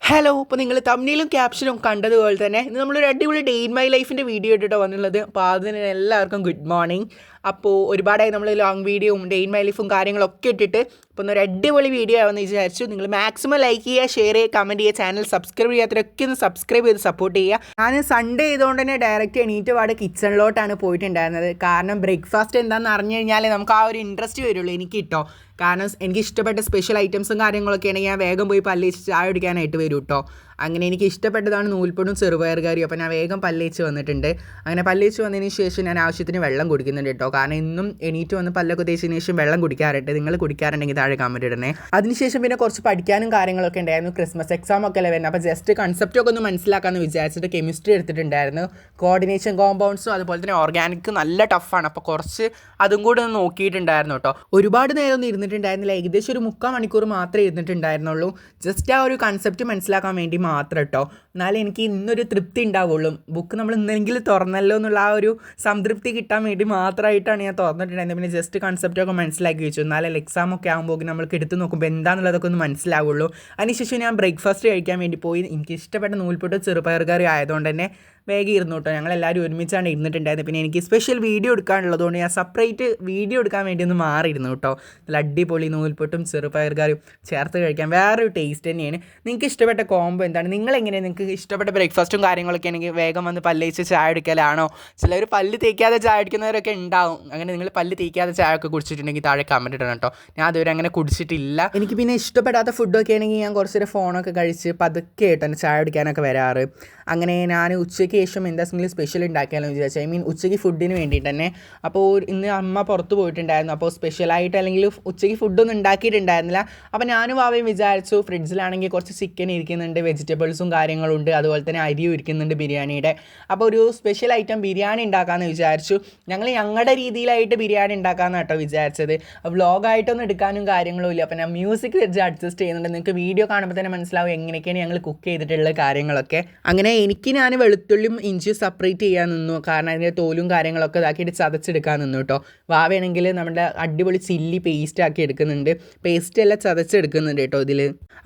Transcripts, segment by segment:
Hello, ഇപ്പോൾ നിങ്ങൾ തമ്മിലും ക്യാപ്ഷനും കണ്ടതുപോലെ തന്നെ ഇന്ന് നമ്മളൊരു അടിപൊളി ഡേ ഇൻ മൈ ലൈഫിൻ്റെ വീഡിയോ ഇട്ടിട്ട് വന്നുള്ളത്. അപ്പോൾ അതിന് എല്ലാവർക്കും ഗുഡ് മോർണിംഗ്. അപ്പോൾ ഒരുപാടായി നമ്മൾ ലോങ് വീഡിയോയും ഡേ ഇൻ മൈ ലൈഫും കാര്യങ്ങളൊക്കെ ഇട്ടിട്ട് ഇപ്പോൾ ഒരു അടിപൊളി വീഡിയോ ആവുമെന്ന് വിചാരിച്ചു. നിങ്ങൾ മാക്സിമം ലൈക്ക് ചെയ്യുക, ഷെയർ ചെയ്യുക, കമൻറ്റ് ചെയ്യുക, ചാനൽ സബ്സ്ക്രൈബ് ചെയ്യാത്തവരൊക്കെ ഒന്ന് സബ്സ്ക്രൈബ് ചെയ്ത് സപ്പോർട്ട് ചെയ്യുക. ഞാൻ സൺഡേ ചെയ്തുകൊണ്ട് തന്നെ ഡയറക്റ്റ് എണീറ്റ് പാടെ കിച്ചണിലോട്ടാണ് പോയിട്ടുണ്ടായിരുന്നത്. കാരണം ബ്രേക്ക്ഫാസ്റ്റ് എന്താണെന്ന് അറിഞ്ഞു കഴിഞ്ഞാൽ നമുക്ക് ആ ഒരു ഇൻട്രസ്റ്റ് വരുള്ളൂ എനിക്ക് കേട്ടോ. കാരണം എനിക്ക് ഇഷ്ടപ്പെട്ട സ്പെഷ്യൽ ഐറ്റംസും കാര്യങ്ങളൊക്കെ ആണെങ്കിൽ ഞാൻ വേഗം പോയി പല്ലേച്ച് ചായ കുടിക്കാനായിട്ട് വരും കേട്ടോ. അങ്ങനെ എനിക്ക് ഇഷ്ടപ്പെട്ടതാണ് നൂൽപ്പൊടും ചെറുപയർ കറിയും. അപ്പോൾ ഞാൻ വേഗം പല്ലേച്ച് വന്നിട്ടുണ്ട്. അങ്ങനെ പല്ലേച്ച് വന്നതിന് ശേഷം ഞാൻ ആവശ്യത്തിന് വെള്ളം കുടിക്കുന്നുണ്ട് കേട്ടോ. കാരണം ഇന്നും എണീറ്റ് വന്ന് പല്ലൊക്കെ തേച്ചതിന് ശേഷം വെള്ളം കുടിക്കാറുണ്ട്. നിങ്ങൾ കുടിക്കാറുണ്ടെങ്കിൽ താഴെ കമൻറ്റ് ഇടണേ. അതിനുശേഷം പിന്നെ കുറച്ച് പഠിക്കാനും കാര്യങ്ങളൊക്കെ ഉണ്ടായിരുന്നു. ക്രിസ്മസ് എക്സാം ഒക്കെ അല്ലേ വരുന്നത്. അപ്പോൾ ജസ്റ്റ് കൺസെപ്റ്റൊക്കെ ഒന്ന് മനസ്സിലാക്കാമെന്ന് വിചാരിച്ചിട്ട് കെമിസ്ട്രി എടുത്തിട്ടുണ്ടായിരുന്നു. കോർഡിനേഷൻ കോമ്പൗണ്ട്സും അതുപോലെ തന്നെ ഓർഗാനിക് നല്ല ടഫാണ്. അപ്പോൾ കുറച്ച് അതും കൂടെ ഒന്ന് നോക്കിയിട്ടുണ്ടായിരുന്നു കേട്ടോ. ഒരുപാട് നേരം ഒന്നും ഇരുന്നിട്ടുണ്ടായിരുന്നില്ല. ഏകദേശം ഒരു 3/4 മണിക്കൂർ മാത്രമേ ഇരുന്നിട്ടുണ്ടായിരുന്നുള്ളൂ. ജസ്റ്റ് ആ ഒരു കൺസെപ്റ്റ് മനസ്സിലാക്കാൻ വേണ്ടി മാത്രം കേട്ടോ. എന്നാലും എനിക്ക് ഇന്നൊരു തൃപ്തി ഉണ്ടാവുള്ളൂ. ബുക്ക് നമ്മൾ ഇന്നെങ്കിലും തുറന്നല്ലോ എന്നുള്ള ആ ഒരു സംതൃപ്തി കിട്ടാൻ വേണ്ടി മാത്രമായിട്ടാണ് ഞാൻ തുറന്നിട്ടുണ്ടായിരുന്നത്. പിന്നെ ജസ്റ്റ് കൺസെപ്റ്റൊക്കെ മനസ്സിലാക്കി വെച്ചു. എന്നാലും എക്സാമൊക്കെ ആകുമ്പോൾ നമ്മൾക്ക് എടുത്ത് നോക്കുമ്പോൾ എന്താണെന്നുള്ളതൊക്കെ ഒന്ന് മനസ്സിലാവുള്ളൂ. അതിനുശേഷം ഞാൻ ബ്രേക്ക്ഫാസ്റ്റ് കഴിക്കാൻ വേണ്ടി പോയി. എനിക്ക് ഇഷ്ടപ്പെട്ട നൂൽപ്പൊട്ട് ചെറുപയർ കറി ആയതുകൊണ്ട് തന്നെ വേഗം ഇരുന്നു കേട്ടോ. ഞങ്ങളെല്ലാവരും ഒരുമിച്ചാണ് ഇരുന്നിട്ടുണ്ടായിരുന്നത്. പിന്നെ എനിക്ക് സ്പെഷ്യൽ വീഡിയോ എടുക്കാനുള്ളതുകൊണ്ട് ഞാൻ സെപ്പറേറ്റ് വീഡിയോ എടുക്കാൻ വേണ്ടി ഒന്ന് മാറിയിരുന്നു കേട്ടോ. നല്ല അടിപൊളി നൂൽപ്പൊട്ടും ചെറുപയർ കറിയും ചേർത്ത് കഴിക്കാൻ വേറൊരു ടേസ്റ്റ് തന്നെയാണ്. നിങ്ങൾക്ക് ഇഷ്ടപ്പെട്ട കോംബോ എന്താണ്? നിങ്ങളെങ്ങനെയാണ്? നിങ്ങൾക്ക് ഇഷ്ടപ്പെട്ട ബ്രേക്ക്ഫാസ്റ്റും കാര്യങ്ങളൊക്കെ ആണെങ്കിൽ വേഗം വന്ന് പല്ലേച്ച് ചായ എടുക്കലാണോ? ചിലർ പല്ല് തേക്കാതെ ചായ അടിക്കുന്നവരൊക്കെ ഉണ്ടാവും. അങ്ങനെ നിങ്ങൾ പല്ല് തേക്കാതെ ചായ ഒക്കെ കുടിച്ചിട്ടുണ്ടെങ്കിൽ താഴെ കമൻറ്റ് ഇടണം കേട്ടോ. ഞാൻ അതുവരെ അങ്ങനെ കുടിച്ചിട്ടില്ല. എനിക്ക് പിന്നെ ഇഷ്ടപ്പെടാത്ത ഫുഡൊക്കെ ആണെങ്കിൽ ഞാൻ കുറച്ചൊരു ഫോണൊക്കെ കഴിച്ച് പതുക്കെ ആയിട്ടാണ് ചായ കുടിക്കാനൊക്കെ വരാറ്. അങ്ങനെ ഞാൻ ഉച്ചയ്ക്ക് ശേഷം എന്തെങ്കിലും സ്പെഷ്യൽ ഉണ്ടാക്കിയാലോ എന്ന് വിചാരിച്ചു. ഉച്ചയ്ക്ക് ഫുഡിന് വേണ്ടിയിട്ട് തന്നെ. അപ്പോൾ ഇന്ന് അമ്മ പുറത്ത് പോയിട്ടുണ്ടായിരുന്നു. അപ്പോൾ സ്പെഷ്യലായിട്ട് അല്ലെങ്കിൽ ഉച്ചയ്ക്ക് ഫുഡൊന്നും ഉണ്ടാക്കിയിട്ടുണ്ടായിരുന്നില്ല. അപ്പോൾ ഞാനും വാവയും വിചാരിച്ചു ഫ്രിഡ്ജിലാണെങ്കിൽ കുറച്ച് ചിക്കൻ ഇരിക്കുന്നുണ്ട്, വെജിറ്റബിൾസും കാര്യങ്ങളുണ്ട്, അതുപോലെ തന്നെ അരിയും ഇരിക്കുന്നുണ്ട് ബിരിയാണിയുടെ. അപ്പോൾ ഒരു സ്പെഷ്യൽ ഐറ്റം ബിരിയാണി ഉണ്ടാക്കാമെന്ന് വിചാരിച്ചു. ഞങ്ങൾ ഞങ്ങളുടെ രീതിയിലായിട്ട് ബിരിയാണി ഉണ്ടാക്കാമെന്ന് കേട്ടോ വിചാരിച്ചത്. വ്ളോഗായിട്ടൊന്നും എടുക്കാനും കാര്യങ്ങളും ഇല്ല. അപ്പോൾ ഞാൻ മ്യൂസിക് വെച്ച് അഡ്ജസ്റ്റ് ചെയ്യുന്നുണ്ട്. നിങ്ങൾക്ക് വീഡിയോ കാണുമ്പോൾ തന്നെ മനസ്സിലാവും എങ്ങനെയൊക്കെയാണ് ഞങ്ങൾ കുക്ക് ചെയ്തിട്ടുള്ള കാര്യങ്ങളൊക്കെ. അങ്ങനെ ഞാൻ വെളുത്തുള്ളിയും ഇഞ്ചിയും സെപ്പറേറ്റ് ചെയ്യാൻ നിന്നു. കാരണം അതിൻ്റെ തോലും കാര്യങ്ങളൊക്കെ ഇതാക്കിയിട്ട് ചതച്ചെടുക്കാൻ നിന്നു കേട്ടോ. വാവയാണെങ്കിൽ നമ്മുടെ അടിപൊളി ചില്ലി പേസ്റ്റ് ആക്കി എടുക്കുന്നുണ്ട്. പേസ്റ്റ് എല്ലാം ചതച്ചെടുക്കുന്നുണ്ട് കേട്ടോ ഇതിൽ.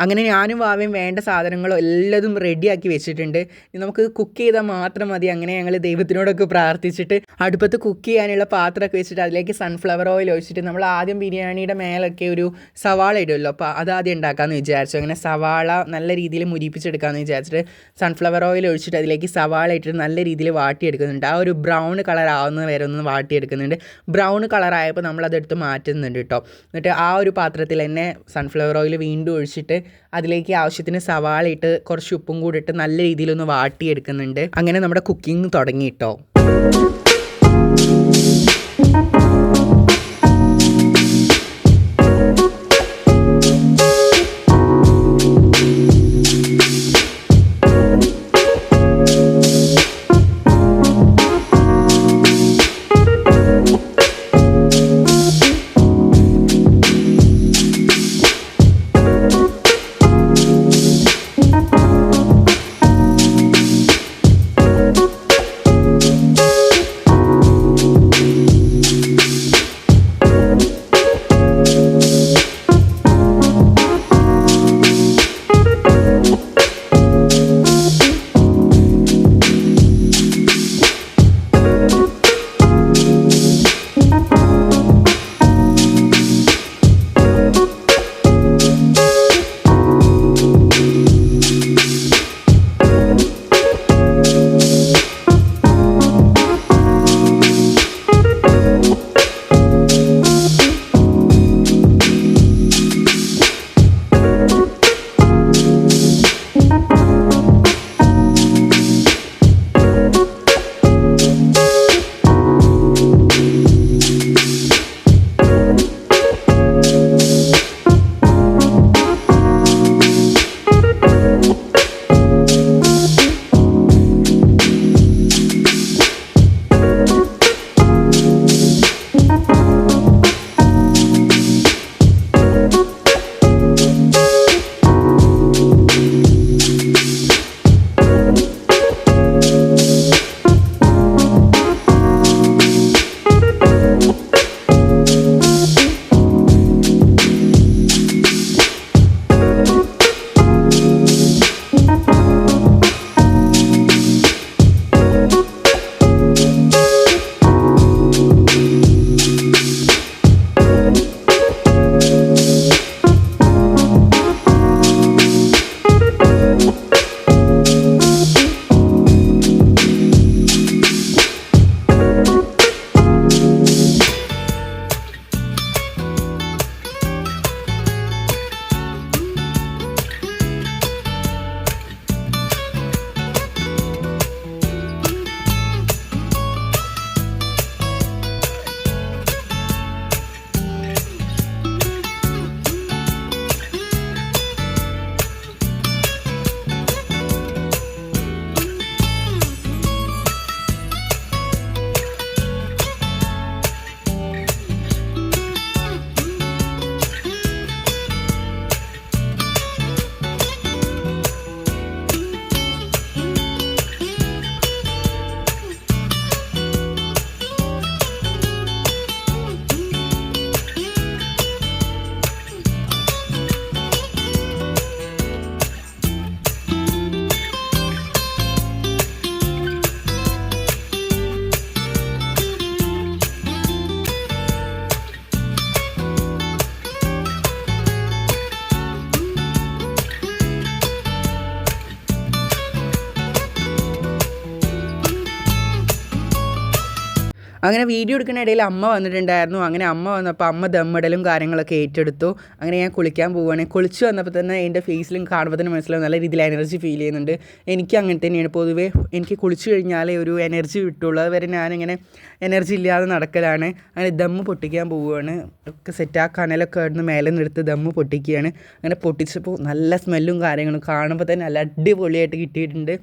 അങ്ങനെ ഞാനും വാവയും വേണ്ട സാധനങ്ങളും എല്ലാതും റെഡിയാക്കി വെച്ചിട്ടുണ്ട്. നമുക്ക് കുക്ക് ചെയ്താൽ മാത്രം മതി. അങ്ങനെ ഞങ്ങൾ ദൈവത്തിനോടൊക്കെ പ്രാർത്ഥിച്ചിട്ട് അടുപ്പത്ത് കുക്ക് ചെയ്യാനുള്ള പാത്രമൊക്കെ വെച്ചിട്ട് അതിലേക്ക് സൺഫ്ലവർ ഓയിൽ ഒഴിച്ചിട്ട് നമ്മൾ ആദ്യം ബിരിയാണിയുടെ മേലൊക്കെ ഒരു സവാള ഇടുമല്ലോ, അപ്പോൾ അതാദ്യം ഉണ്ടാക്കാമെന്ന് വിചാരിച്ചു. അങ്ങനെ സവാള നല്ല രീതിയിൽ മുരിപ്പിച്ചെടുക്കാമെന്ന് വിചാരിച്ചിട്ട് സൺഫ്ലവർ ഓയിൽ ഒഴിച്ചിട്ട് അതിലേക്ക് സവാള ഇട്ടിട്ട് നല്ല രീതിയിൽ വാട്ടിയെടുക്കുന്നുണ്ട്. ആ ഒരു ബ്രൗൺ കളർ ആവുന്ന വരെ ഒന്ന് വാട്ടിയെടുക്കുന്നുണ്ട്. ബ്രൗൺ കളറായപ്പോൾ നമ്മളതെടുത്ത് മാറ്റുന്നുണ്ട് കേട്ടോ. എന്നിട്ട് ആ ഒരു പാത്രത്തിൽ തന്നെ സൺഫ്ലവർ ഓയിൽ വീണ്ടും ഒഴിച്ചിട്ട് അതിലേക്ക് ആവശ്യത്തിന് സവാള ഇട്ട് കുറച്ച് ഉപ്പും കൂടി ഇട്ട് നല്ല രീതിയിലൊന്ന് വാട്ടിയെടുക്കുന്നുണ്ട്. അങ്ങനെ നമ്മുടെ കുക്കിംഗ് തുടങ്ങി കേട്ടോ. അങ്ങനെ വീഡിയോ എടുക്കുന്ന ഇടയിൽ അമ്മ വന്നിട്ടുണ്ടായിരുന്നു. അങ്ങനെ അമ്മ വന്നപ്പോൾ അമ്മ ദമ്മിടലും കാര്യങ്ങളൊക്കെ ഏറ്റെടുത്തു. അങ്ങനെ ഞാൻ കുളിക്കാൻ പോവുകയാണ്. കുളിച്ച് വന്നപ്പോൾ തന്നെ എൻ്റെ ഫേസിലും കാണുമ്പോൾ തന്നെ മനസ്സിലാവും നല്ല രീതിയിൽ എനർജി ഫീൽ ചെയ്യുന്നുണ്ട്. എനിക്ക് അങ്ങനെ തന്നെയാണ്. പൊതുവേ എനിക്ക് കുളിച്ച് കഴിഞ്ഞാലേ ഒരു എനർജി കിട്ടുള്ളൂ. അതുവരെ ഞാനിങ്ങനെ എനർജി ഇല്ലാതെ നടക്കലാണ്. അങ്ങനെ ദമ്മ് പൊട്ടിക്കാൻ പോവുകയാണ്. ഒക്കെ സെറ്റ് ആ കനലൊക്കെ ഇടുന്ന് മേലെ നിന്നെടുത്ത് ദമ്മ് പൊട്ടിക്കുകയാണ്. അങ്ങനെ പൊട്ടിച്ചപ്പോൾ നല്ല സ്മെല്ലും കാര്യങ്ങളും കാണുമ്പോൾ തന്നെ നല്ല അടിപൊളിയായിട്ട് കിട്ടിയിട്ടുണ്ട്.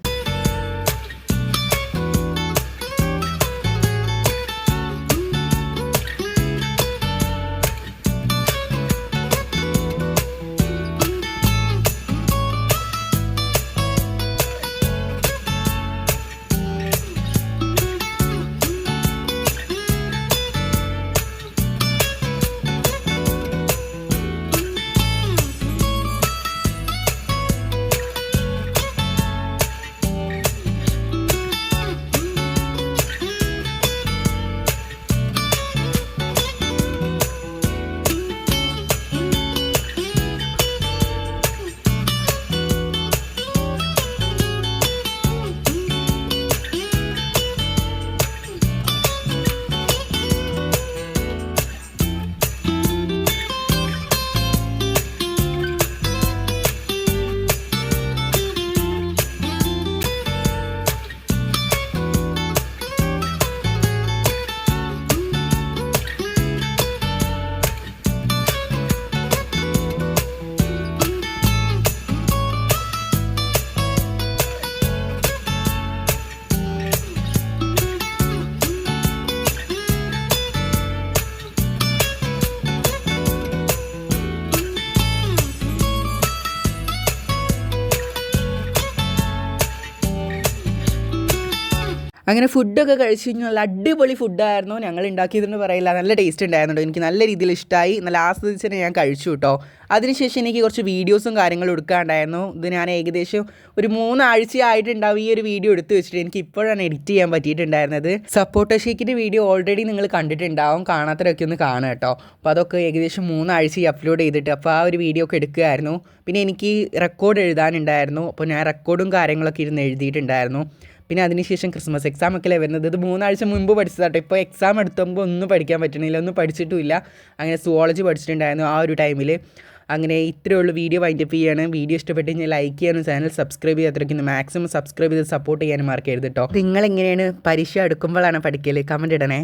അങ്ങനെ ഫുഡൊക്കെ കഴിച്ച് കഴിഞ്ഞാൽ നല്ല അടിപൊളി ഫുഡായിരുന്നു. ഞങ്ങൾ ഉണ്ടാക്കിയതെന്ന് പറയില്ല, നല്ല ടേസ്റ്റ് ഉണ്ടായിരുന്നുണ്ടോ. എനിക്ക് നല്ല രീതിയിൽ ഇഷ്ടമായി, നല്ല ആസ്വദിച്ച് തന്നെ ഞാൻ കഴിച്ചു കേട്ടോ. അതിനുശേഷം എനിക്ക് കുറച്ച് വീഡിയോസും കാര്യങ്ങളും എടുക്കാനുണ്ടായിരുന്നു. ഇത് ഞാൻ ഏകദേശം ഒരു 3 ആഴ്ചയായിട്ടുണ്ടാവും ഈ ഒരു വീഡിയോ എടുത്ത് വെച്ചിട്ട്. എനിക്ക് ഇപ്പോഴാണ് എഡിറ്റ് ചെയ്യാൻ പറ്റിയിട്ടുണ്ടായിരുന്നത്. സപ്പോർട്ട ഷേക്കിൻ്റെ വീഡിയോ ഓൾറെഡി നിങ്ങൾ കണ്ടിട്ടുണ്ടാവും, കാണാത്തവരൊക്കെ ഒന്ന് കാണുക കേട്ടോ. അപ്പോൾ അതൊക്കെ ഏകദേശം 3 ആഴ്ച അപ്ലോഡ് ചെയ്തിട്ട് അപ്പോൾ ആ ഒരു വീഡിയോ ഒക്കെ എടുക്കുകയായിരുന്നു. പിന്നെ എനിക്ക് റെക്കോർഡ് എഴുതാനുണ്ടായിരുന്നു. അപ്പോൾ ഞാൻ റെക്കോർഡും കാര്യങ്ങളൊക്കെ ഇരുന്ന് എഴുതിയിട്ടുണ്ടായിരുന്നു. പിന്നെ അതിനുശേഷം ക്രിസ്മസ് എക്സാമൊക്കെ അല്ലേ വരുന്നത്. ഇത് 3 ആഴ്ച മുൻപ് പഠിച്ചതാട്ടോ. ഇപ്പോൾ എക്സാം എടുത്തുമ്പോൾ ഒന്നും പഠിക്കാൻ പറ്റണില്ല, ഒന്നും പഠിച്ചിട്ടുമില്ല. അങ്ങനെ സുവോളജി പഠിച്ചിട്ടുണ്ടായിരുന്നു ആ ഒരു ടൈമിൽ. അങ്ങനെ ഇത്രയേ ഉള്ളൂ. വീഡിയോ വൈൻഡപ്പ് ചെയ്യാണ്. വീഡിയോ ഇഷ്ടപ്പെട്ട് കഴിഞ്ഞാൽ ലൈക്ക് ചെയ്യാനും ചാനൽ സബ്സ്ക്രൈബ് ചെയ്യാത്തിരിക്കുന്നു മാക്സിമം സബ്സ്ക്രൈബ് ചെയ്ത് സപ്പോർട്ട് ചെയ്യാനും മറക്കരുത് കേട്ടോ. നിങ്ങളെങ്ങനെയാണ് പരീക്ഷ എടുക്കുമ്പോഴാണ് പഠിക്കൽ? കമൻറ്റ് ഇടണേ.